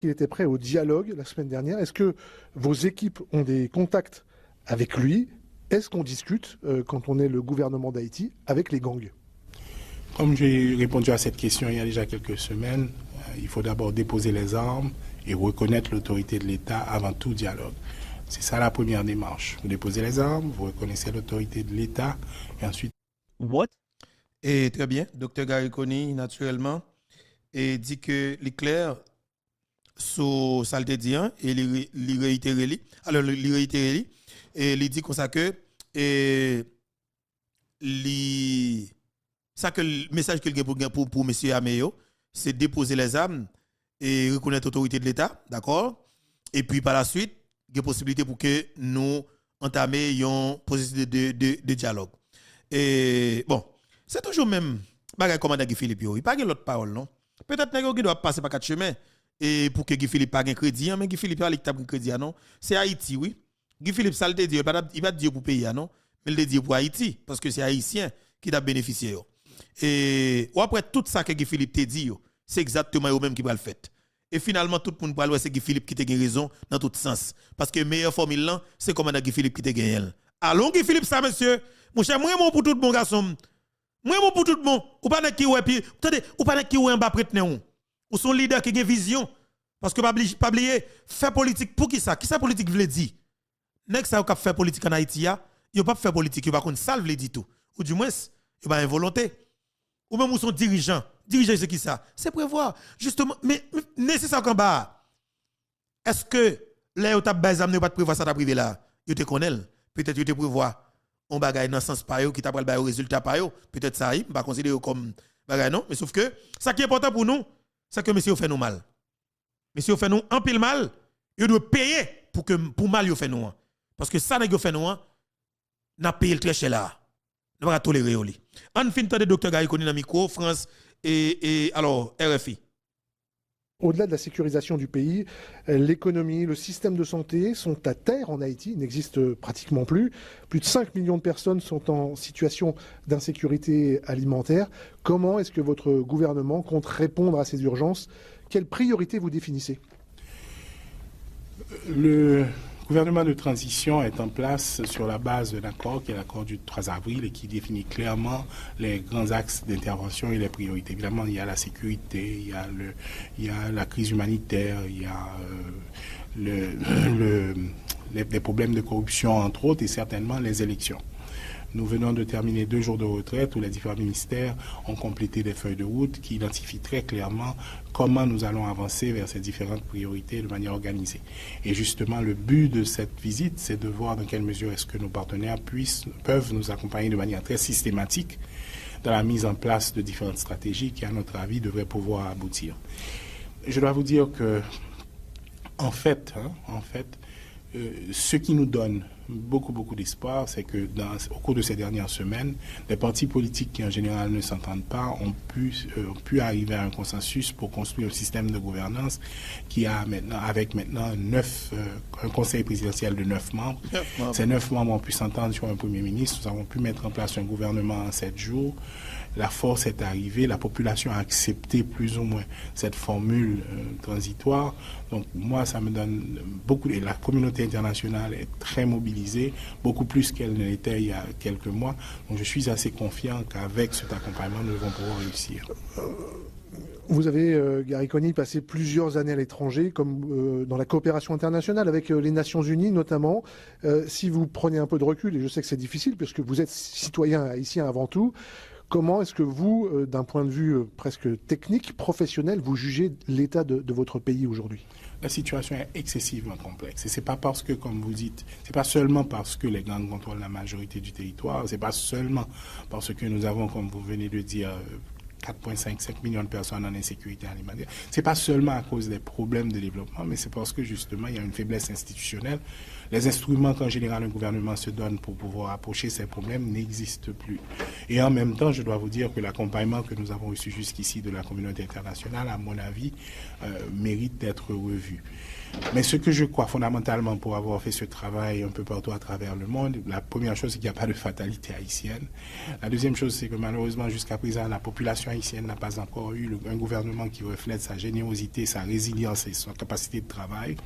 qu'il était prêt au dialogue la semaine dernière. Est-ce que vos équipes ont des contacts avec lui? Est-ce qu'on discute, quand on est le gouvernement d'Haïti, avec les gangs? Comme j'ai répondu à cette question il y a déjà quelques semaines, il faut d'abord déposer les armes et reconnaître l'autorité de l'État avant tout dialogue. C'est ça la première démarche. Vous déposez les armes, vous reconnaissez l'autorité de l'État et ensuite... What? Et très bien, Dr. Gariconi, naturellement, et dit que l'éclair, sur ça le dit, hein, et il réitère, alors il réitère, et il dit comme ça que, et ça que le message qu'il a pour M. Ameyo, c'est déposer les armes et reconnaître l'autorité de l'État, d'accord? Et puis par la suite, il y a possibilité pour que nous entamions un processus de dialogue. Et bon, c'est toujours même bagay comme Guy Philippe, il n'y a pas l'autre parole, non? Peut-être qu'il doit passer par quatre chemins et pour que Guy Philippe pas un crédit, mais Guy Philippe a un crédit, non? C'est Haïti, oui. Guy Philippe, ça le dit, il va dire pour payer, non? Mais il le dit pour Haïti, parce que c'est Haïtien qui a bénéficié. Et après tout ça que Guy Philippe te dit, c'est exactement eux même qui va le faire. Et finalement, tout le monde parle, c'est Guy Philippe qui te gagne raison dans tout sens. Parce que meilleure formule là, c'est comme Guy Philippe qui te gagne. Allons Guy Philippe, ça, monsieur. Mon cher, moi, pour tout le monde, garçon. Moi, pour tout le monde. Ou pas qui ouais, puis, attendez, ou pas qui ouais en bas prête ou son leader qui a vision. Parce que, pas oublier, faire politique, pour qui ça? Qui ça politique veut dire? N'est-ce ça qui fait politique en Haïti, il pas faire politique, il pas contre ça veut dire tout. Ou du moins, il pas involonté. Ou même où son dirigeant. Dirigeant, c'est qui ça? C'est prévoir. Justement, mais nécessaire qu'en bas. Est-ce que là, où tu as besoin de pas prévoir ça, tu privé là? Tu te connais. Peut-être que tu prévoir un bagage dans le sens par qui t'a pas le résultat par peut-être ça y pas considérer comme bagage non mais sauf que ça qui est important pour nous c'est que monsieur fait nous mal. Monsieur fait nous en pile mal, il doit payer pour mal il fait nous. Parce que ça n'a fait nous n'a payé le très cher là. Nous pas tolérer oli. En fin de docteur Gariconi dans micro France et alors RFI. Au-delà de la sécurisation du pays, l'économie, le système de santé sont à terre en Haïti, n'existent pratiquement plus. Plus de 5 millions de personnes sont en situation d'insécurité alimentaire. Comment est-ce que votre gouvernement compte répondre à ces urgences? Quelles priorités vous définissez? Le gouvernement de transition est en place sur la base d'un accord qui est l'accord du 3 avril et qui définit clairement les grands axes d'intervention et les priorités. Évidemment, il y a la sécurité, il y a la crise humanitaire, il y a les problèmes de corruption, entre autres, et certainement les élections. Nous venons de terminer 2 jours de retraite où les différents ministères ont complété des feuilles de route qui identifient très clairement comment nous allons avancer vers ces différentes priorités de manière organisée. Et justement, le but de cette visite, c'est de voir dans quelle mesure est-ce que nos partenaires peuvent nous accompagner de manière très systématique dans la mise en place de différentes stratégies qui, à notre avis, devraient pouvoir aboutir. Je dois vous dire que, en fait, ce qui nous donne beaucoup d'espoir, c'est que au cours de ces dernières semaines, les partis politiques qui en général ne s'entendent pas ont pu arriver à un consensus pour construire un système de gouvernance qui a maintenant, avec maintenant un conseil présidentiel de 9 membres. Ces 9 membres ont pu s'entendre sur un premier ministre. Nous avons pu mettre en place un gouvernement en 7 jours. La force est arrivée, la population a accepté plus ou moins cette formule transitoire. Donc moi, ça me donne beaucoup... Et la communauté internationale est très mobilisée, beaucoup plus qu'elle ne l'était il y a quelques mois. Donc je suis assez confiant qu'avec cet accompagnement, nous devons pouvoir réussir. Vous avez, Gariconi, passé plusieurs années à l'étranger, comme dans la coopération internationale avec les Nations Unies notamment. Si vous prenez un peu de recul, et je sais que c'est difficile puisque vous êtes citoyen haïtien avant tout, comment est-ce que vous, d'un point de vue presque technique, professionnel, vous jugez l'état de votre pays aujourd'hui? La situation est excessivement complexe. Et c'est pas parce que, comme vous dites, c'est pas seulement parce que les gangs contrôlent la majorité du territoire, c'est pas seulement parce que nous avons, comme vous venez de dire, 4,5 millions de personnes en insécurité alimentaire. C'est pas seulement à cause des problèmes de développement, mais c'est parce que justement il y a une faiblesse institutionnelle. Les instruments qu'en général un gouvernement se donne pour pouvoir approcher ces problèmes n'existent plus. Et en même temps, je dois vous dire que l'accompagnement que nous avons reçu jusqu'ici de la communauté internationale, à mon avis, mérite d'être revu. Mais ce que je crois fondamentalement pour avoir fait ce travail un peu partout à travers le monde, la première chose, c'est qu'il n'y a pas de fatalité haïtienne. La deuxième chose, c'est que malheureusement, jusqu'à présent, la population population haïtienne n'a pas encore eu un gouvernement qui reflète sa générosité, sa résilience et sa capacité de travail.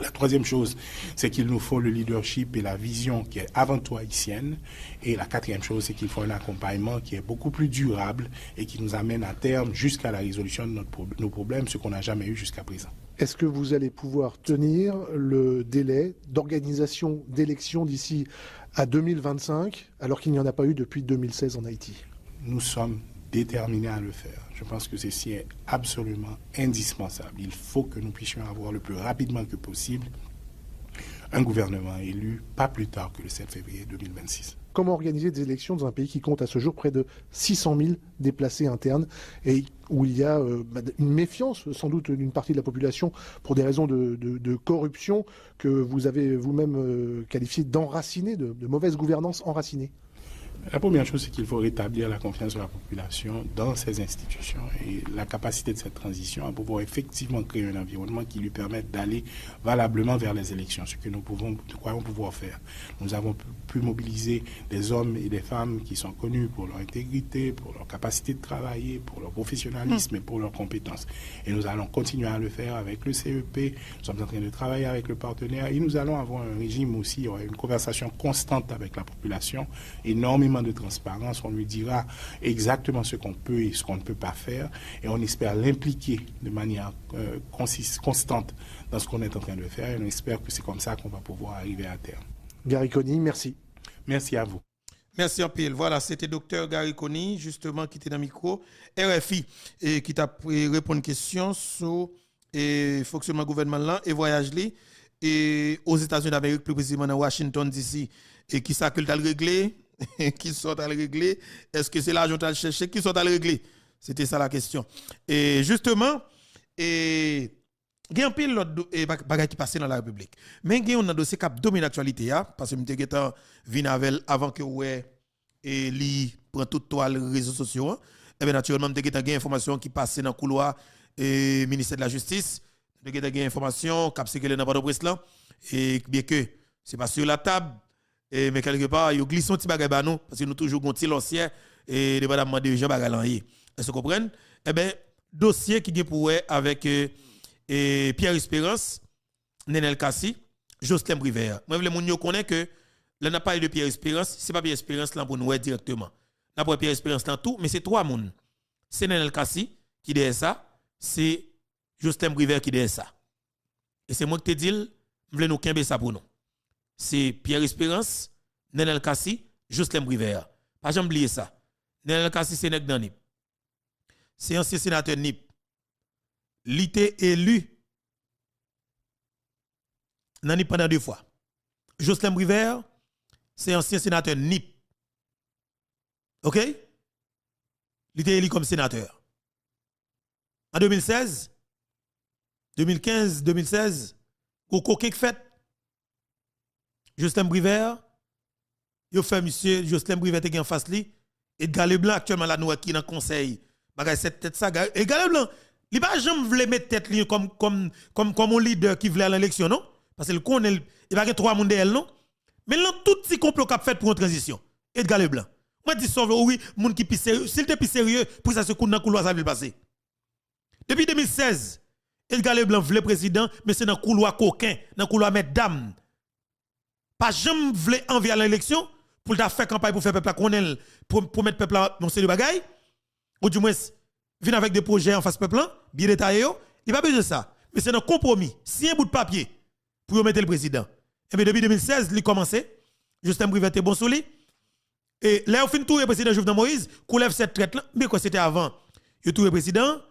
La troisième chose, c'est qu'il nous faut le leadership et la vision qui est avant tout haïtienne. Et la quatrième chose, c'est qu'il faut un accompagnement qui est beaucoup plus durable et qui nous amène à terme jusqu'à la résolution de nos problèmes, ce qu'on n'a jamais eu jusqu'à présent. Est-ce que vous allez pouvoir tenir le délai d'organisation d'élections d'ici à 2025, alors qu'il n'y en a pas eu depuis 2016 en Haïti? Nous sommes déterminés à le faire. Je pense que ceci est absolument indispensable. Il faut que nous puissions avoir le plus rapidement que possible un gouvernement élu, pas plus tard que le 7 février 2026. Comment organiser des élections dans un pays qui compte à ce jour près de 600 000 déplacés internes et où il y a une méfiance sans doute d'une partie de la population pour des raisons de corruption que vous avez vous-même qualifié d'enracinée, de mauvaise gouvernance enracinée? La première chose, c'est qu'il faut rétablir la confiance de la population dans ces institutions et la capacité de cette transition à pouvoir effectivement créer un environnement qui lui permette d'aller valablement vers les élections, ce que nous croyons pouvoir faire. Nous avons pu mobiliser des hommes et des femmes qui sont connus pour leur intégrité, pour leur capacité de travailler, pour leur professionnalisme et pour leurs compétences. Et nous allons continuer à le faire avec le CEP, nous sommes en train de travailler avec le partenaire et nous allons avoir un régime aussi, une conversation constante avec la population, énormément de transparence, on lui dira exactement ce qu'on peut et ce qu'on ne peut pas faire et on espère l'impliquer de manière constante dans ce qu'on est en train de faire et on espère que c'est comme ça qu'on va pouvoir arriver à terme. Gary Coney, merci. Merci à vous. Merci en pile. Voilà, c'était Dr Gary Coney, justement, qui était dans le micro RFI et qui t'a répondu à une question sur le fonctionnement gouvernement et voyage et aux États-Unis d'Amérique, plus précisément dans Washington DC, et qui s'accule à le régler. Qui sont à le régler? Est-ce que c'est l'argent à le chercher? Qui sont à le régler? C'était ça la question. Et justement, il y a un pile l'autre bagaille qui passe dans la République. Mais il y a un dossier qui domine l'actualité, parce que je suis venu avec avant que et li prend toute toile les réseaux sociaux. Et bien naturellement, je suis une information qui passe dans le couloir et ministère de la Justice. Je suis une information qui circule dans le presse là. Et bien que c'est pas sur la table. Mais quelque part, il glisse un petit bagage parce que nous toujours un petit l'ancien et dépendamment de gens bagage. Est-ce que vous comprenez? Eh bien, dossier qui est pour avec Pierre Espérance, Nenel Kassi, Jocelyn Briver. Moi, les gens connaissent que là, n'a pas de Pierre Espérance, c'est pas Pierre Espérance là pour nous directement. N'a pas Pierre Espérance là tout, mais c'est trois personnes. C'est Nenel Kassi qui dit ça, c'est Jocelyn Briver qui dit ça. Et c'est moi qui te dis, je voulais nous kembe ça pour nous. C'est Pierre Espérance, Nenel Kassi, Jocelyn Briver. Pas jamais oublier ça. Nenel Kassi, c'est Nek Danip. C'est ancien sénateur NIP. Il était élu Nanip pendant 2 fois. Jocelyn Briver, c'est ancien sénateur NIP. OK? Il était élu comme sénateur. En 2016, 2015, 2016, au coquin fait Jocelyn Briver, il fait monsieur Jocelyn Briver qui en face li et Galé Blanc actuellement là nous qui dans conseil. Bagay cette tête ça et Galé Blanc, il pas jamais voulu mettre tête li comme un leader qui voulait à l'élection non parce que le connaît il pas 3 monde derrière non. Mais là tout petit complot qu'a fait pour une transition. Edgar Leblanc. Moi dis sauve oui, monde qui pisse sérieux, s'il était plus sérieux pour ça se coup dans couloir ça va passer. Depuis 2016, Edgar Leblanc voulait président mais c'est dans couloir coquin, dans couloir mesdames. Pas jamais voulu envier à l'élection pour faire campagne pour faire peuple connaître pour mettre peuple dans ces bagailles ou du moins venir avec des projets en face peuple bien détaillés, il pas besoin de ça. Mais c'est un compromis, si un bout de papier pour mettre le président. Et bien depuis 2016, il a commencé. Justin Brivet était bon sur lui. Et là, au fin de tout, le président Jovenel Moïse, coulève cette traite là. Mais quoi, c'était avant. Il tout le président,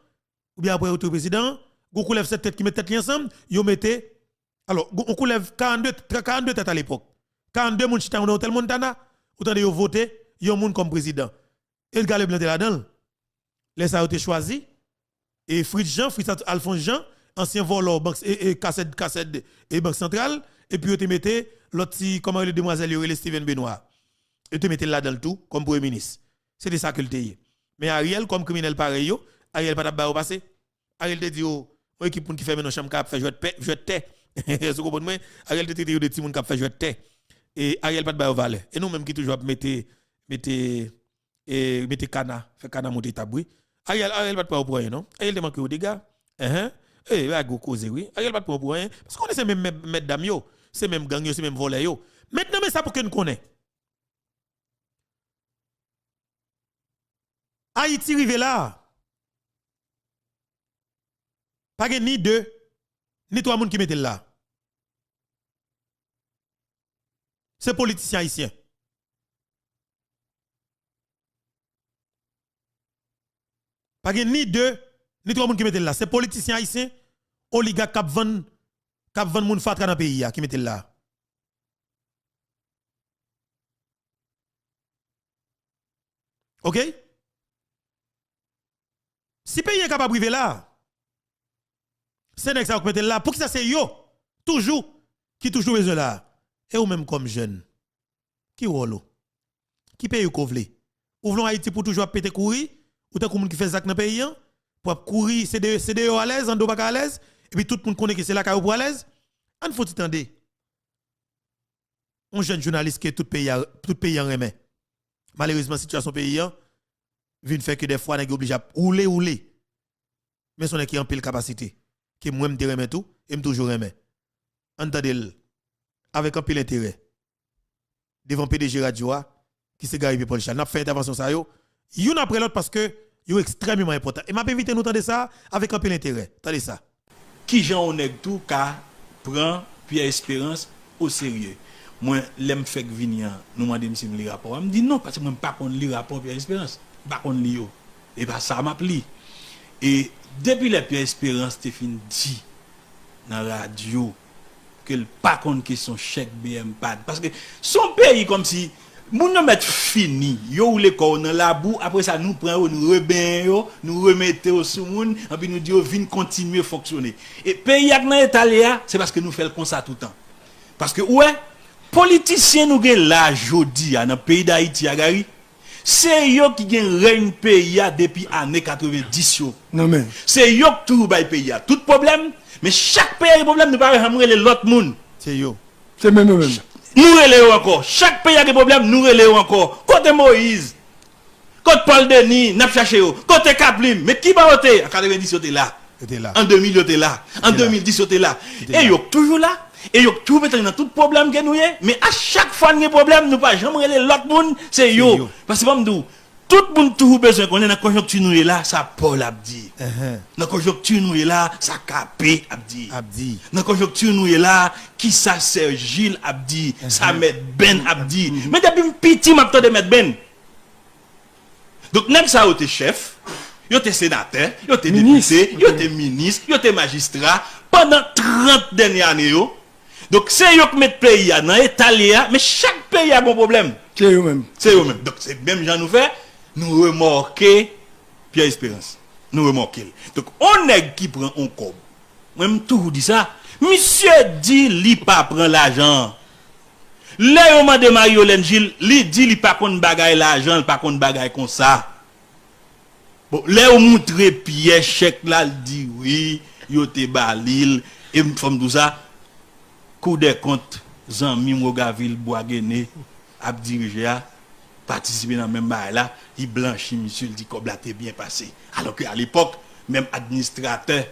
ou bien après, il tout le président, il coulève cette tête qui met tête ensemble, il mettait. Alors, on coulève 42 têtes à l'époque. 42 moun chita dans hôtel Montana, autant de voter, il y a un monde comme président. Et le gars le blanc là-dedans. Les ça a été choisi. Et Fritz Alphonse Jean, ancien voleur banque et cassette et banque centrale, et puis il te mettait l'autre comment le demoiselle le Steven Benoît. Et te mettait là dans le tout comme premier ministre. C'était ça que le teye. Mais Ariel comme criminel pareil Ariel pas t'a passé. Ariel te dit oh équipe qui fait maintenant chambre cap fait jouer de terre. Vous comprenez? Ariel te dit des petits monde qui fait jouer de terre. Et Ariel pas de bail au valet. Et nous même qui toujours mettre cana, fait cana monter taboui. Ariel va pas pour rien, non? Ariel demande que au dégâts. Eh, va go causer, oui. Ariel va pas pour rien. Parce qu'on est ces mêmes mesdames, yo. C'est même gang, c'est même volets, yo. Maintenant, mais ça pour que nous connaissons. Haïti rive là. Pas ni deux, ni trois moun qui mettent là. C'est politiciens haïtiens. Pas ni deux, ni trois moun qui mettent là. C'est politiciens haïtiens, oligarques qui vend moun fatra dans le pays qui mettent là. OK? Si le pays est capable de vivre là, c'est nèg ça qui mettent là. Pour que ça c'est yo, toujours, qui toujours besoin là. Et ou même comme jeune, qui rôle, qui paye ou kovle. Ou vlon Haïti pour toujours péter courir, ou tant qu'on qui fait zak dans pays pour courir, c'est de à l'aise, en do pas à l'aise, et puis tout le monde connaît que c'est là ka pour à l'aise. On faut attendre. Un jeune journaliste que tout pays en remet. Malheureusement situation pays vient faire que des fois nèg obligé à rouler. Mais son qui en pile capacité, que moi me remet tout et me toujours remet. Entendez avec un pile intérêt devant PDG Radio qui se Gary Paul Charles n'a fait intervention ça yo une après l'autre parce que yo extrêmement important et m'a invité nous entendre ça avec un pile intérêt. Attendez ça. Qui Jean on est tout ka prend Pierre Espérance au sérieux. Moi l'aime fait venir nous demander si me lire rapport. Me dit non parce que moi pas connait lire rapport Pierre Espérance, pas connait lire yo. Et pas ça m'a pli. Et depuis la Pierre Espérance Stéphane dit dans la radio que le pas contre question chèque BM-PAD parce que son pays comme si moun nan met fini yo ou le corps dans la boue après ça nous prend nous reben yo nous remettons sous moun et puis nous dit vinn continuer fonctionner et pays ak nan état là c'est parce que nous fait comme ça tout le temps parce que ouais politiciens nous gen là jodi dans pays d'Haïti a gari c'est yo qui gen règne pays depuis année 90 yo non mais c'est yo qui tout bay pays tout problème. Mais chaque pays a des problèmes, nous ne pouvons pas ramener l'autre monde. C'est yo. C'est même. Nous relèvons encore. Chaque pays a des problèmes, nous relèvons encore. Côté Moïse, côté Paul Denis, n'a cherché yo. Côté Kaplim, mais qui va voter? En 90, il était là. En 2000, il était là. En 2010, il était là. Et yo toujours là. Et yo toujours mettre dans tout problème que nous y est. Mais à chaque fois qu'il y a des problèmes, nous ne pouvons pas jamais l'autre monde. C'est yo. Parce que comme tout le monde toujours besoin qu'on est dans la conjoncture nous est là, ça Paul Abdi. Dans la conjoncture nous est là, ça Capé Abdi. Dans la conjoncture nous est là, qui ça c'est Gilles Abdi, ça met Ben Abdi. Mais depuis petit m'a de mettre Ben. Donc même ça était chef, il était sénateur, il était député, il était ministre, il était magistrat pendant 30 dernières années. Donc c'est eux qui mettent pays dans l'état là, mais chaque pays a un bon problème. C'est eux-mêmes. C'est eux-mêmes. Donc c'est même gens nous fait nous remarquer Pierre Espérance. Nous remarquer. Donc on est qui prend un cob. Même tout dit ça. Monsieur dit li pas prend l'argent. Là on m'a de Mario-Hélène Gilles, li dit li pas kon bagay l'argent, pas kon bagay comme ça. Bon, là on montre Pierre chèque là, il dit oui, yo te balil et femme tout ça. Coup des comptes Zanmi Mogaville Boisguené a dirigé participer dans même bail là, il blanchit monsieur, il dit comme là t'es bien passé. Alors qu'à l'époque, même administrateur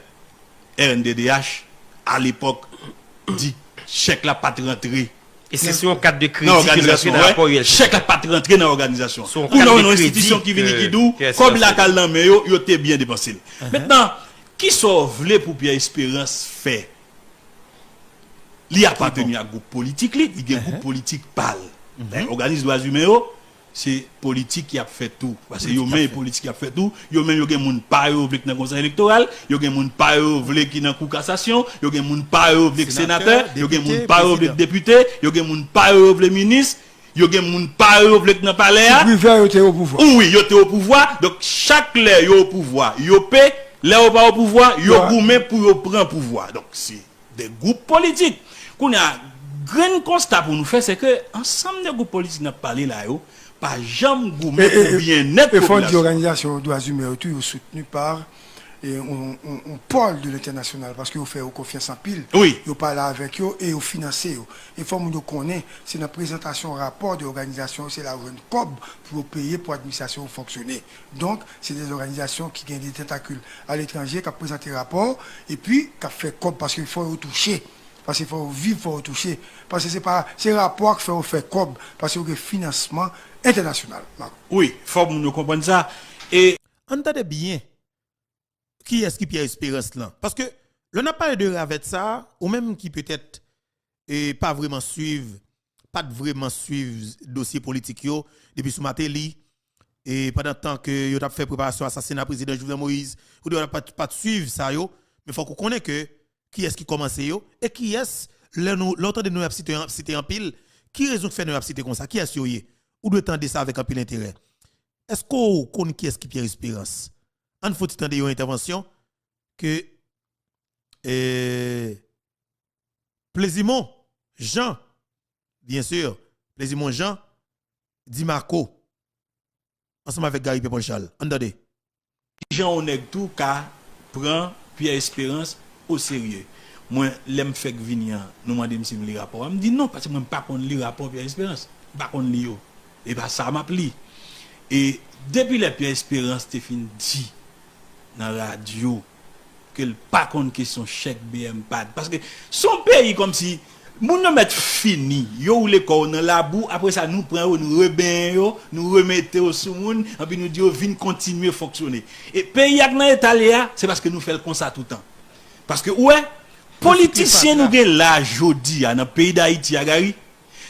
RNDDH à l'époque dit chèque la pas rentrer. Et c'est sur un cadre de crédit l'organisation, chèque la pas rentrer dans l'organisation. Ou dans une institution qui vient qui dou comme la calme mais yo t'es bien dépensé. Maintenant, qui sauve pour Pierre Espérance fait? Li appartenu à groupe politique, il y a un groupe politique pâle. L'organisme droits humains, c'est politique qui a fait tout. Parce que yo même politique qui a fait tout, yo même yo gen moun pa yo vle dans conseil électoral, yo gen moun pa yo vle qui dans cour cassation, yo gen moun pa yo vle sénateur, yo gen moun pa yo vle député, yo gen moun pa yo vle ministre, yo gen moun pa yo vle dans palais. Yo te au pouvoir. Oui, yo te au pouvoir. Donc chaque lè yo au pouvoir, yo paie, lè yo pas au pouvoir, yo goumé pour yo prendre pouvoir. Donc c'est des groupes politiques. Qu'on a grand constat pour nous faire c'est que ensemble des groupes politiques n'a parlé là yo pas jamais gourmet pour bien net population. Et fonds d'organisation droits humains toujours soutenu par on parle de l'international parce que vous faites confiance en pile. Oui. Vous parlez avec eux et vous financez. Il faut que nous connaissions, c'est une présentation rapport de l'organisation, c'est la jeune COB pour payer pour l'administration fonctionner. Donc, c'est des organisations qui gagnent des tentacules à l'étranger, qui présentent des rapports et puis qui fait COB parce qu'il faut retoucher. Parce qu'il faut vivre, il faut retoucher. Parce que c'est pas ces rapports qui font faire COB parce qu'il y a un financement international. Oui, il faut que nous comprenions ça. Et entendez bien. Qui est-ce qui Pierre Espérance là? Parce que l'on a parlé de avec ça, ou même qui peut-être pas vraiment suivre dossier politique yo depuis ce matin li et pendant temps que yo t'a fait préparation assassinat président Jovenel Moïse, ou doit pas suivre ça yo, mais faut qu'on connaisse que qui est-ce qui commence yo et qui est l'autre de nous a cité en pile, qui raison fait nous a cité comme ça, qui est-ce yo ou doit tendre ça avec un pile intérêt. Est-ce qu'on connaît qui est-ce qui Pierre Espérance? On faut attendre une intervention que Plaisimont Jean, bien sûr, Plaisimont Jean, Di Marco, ensemble avec Gary Paul Charles. Entendez. Jean Oneg tout cas prend Pierre Espérance au sérieux. Moi, l'aime fait venir, nous m'a dit si me lire rapport. Me dit non parce que moi pas qu'on lire rapport Pierre Espérance, pas qu'on lire. Et bah ça m'a pli. Et depuis la Pierre Espérance Stéphane dit dans la radio que pas qu'on question chèque BM-PAD parce que son pays comme si moun ne met fini yo ou les corps dans la boue après ça nous prend nous reben yo nous remettons sous moun et puis nous dit vinn continuer fonctionner et pays ak dans Italia c'est parce que nous fait comme ça tout le temps parce que ouais politiciens nous gen la jodi dans pays d'Haïti a gari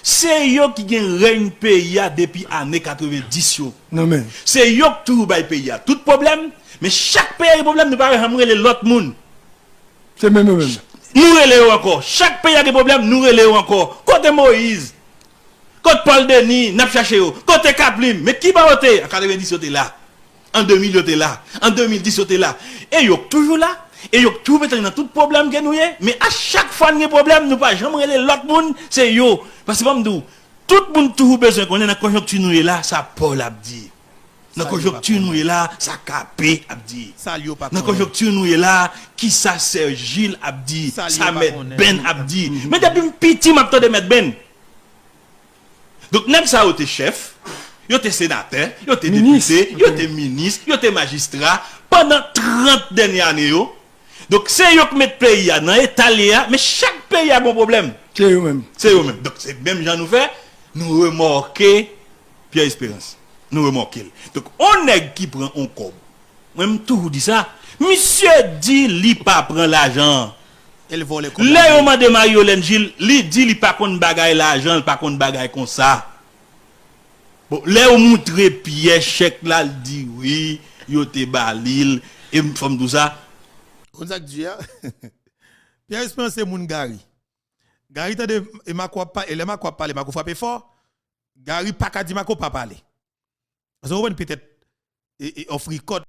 c'est yo qui gen règne pays depuis année 90 yo non mais c'est yo qui tout bay pays tout problème. Mais chaque pays a des problèmes, nous ne pouvons pas ramener l'autre monde. c'est même. Nous relèvons encore. Chaque pays a des problèmes, nous relèvons encore. Côté Moïse, côté Paul Denis, n'a cherché. Côté Kaplim, mais qui va voter? En 90, il était là. En 2000, il était là. En 2010, il était là. Et il est toujours là. Et il est toujours dans tout problème que nous avons. Mais à chaque fois qu'il y a des problèmes, nous ne pouvons pas ramener l'autre monde. C'est yo. Parce que tout le monde a toujours besoin qu'on ait dans la conjoncture nous est là, ça Paul a dit. Dans la conjoncture nous est là, ça Capé Abdi. Dans la conjoncture nous est là, qui ça c'est Gilles Abdi, ça met Ben Abdi. Mais depuis petit m'a de mettre Ben. Donc même ça était chef, il était sénateur, il était député, il était ministre, il était magistrat pendant 30 dernières années. Donc c'est eux qui mettent pays dans l'État, mais chaque pays a un problème. C'est eux-mêmes. C'est eux-mêmes. Donc c'est même gens nous fait, nous remorquer Pierre Espérance. Nous remarquons. Donc, on est qui prend un cob. Même tout dit ça. Monsieur dit, li pas prend l'argent. Elle vole comme là, on m'a de Mario-Hélène Gilles, li dit, li pas qu'on bagaille l'argent, pas qu'on bagaille comme ça. Bon, là, on montre Pierre chèque là, il dit oui, yo te balil, et femme tout ça. On a dit, Pierre Espérance c'est moun Gary. Gary, t'as et ma quoi pas, et le ma quoi parler, ma quoi frapper fort. Gary, pas qu'à dire ma quoi pas parler. Parce que peut-être offrir code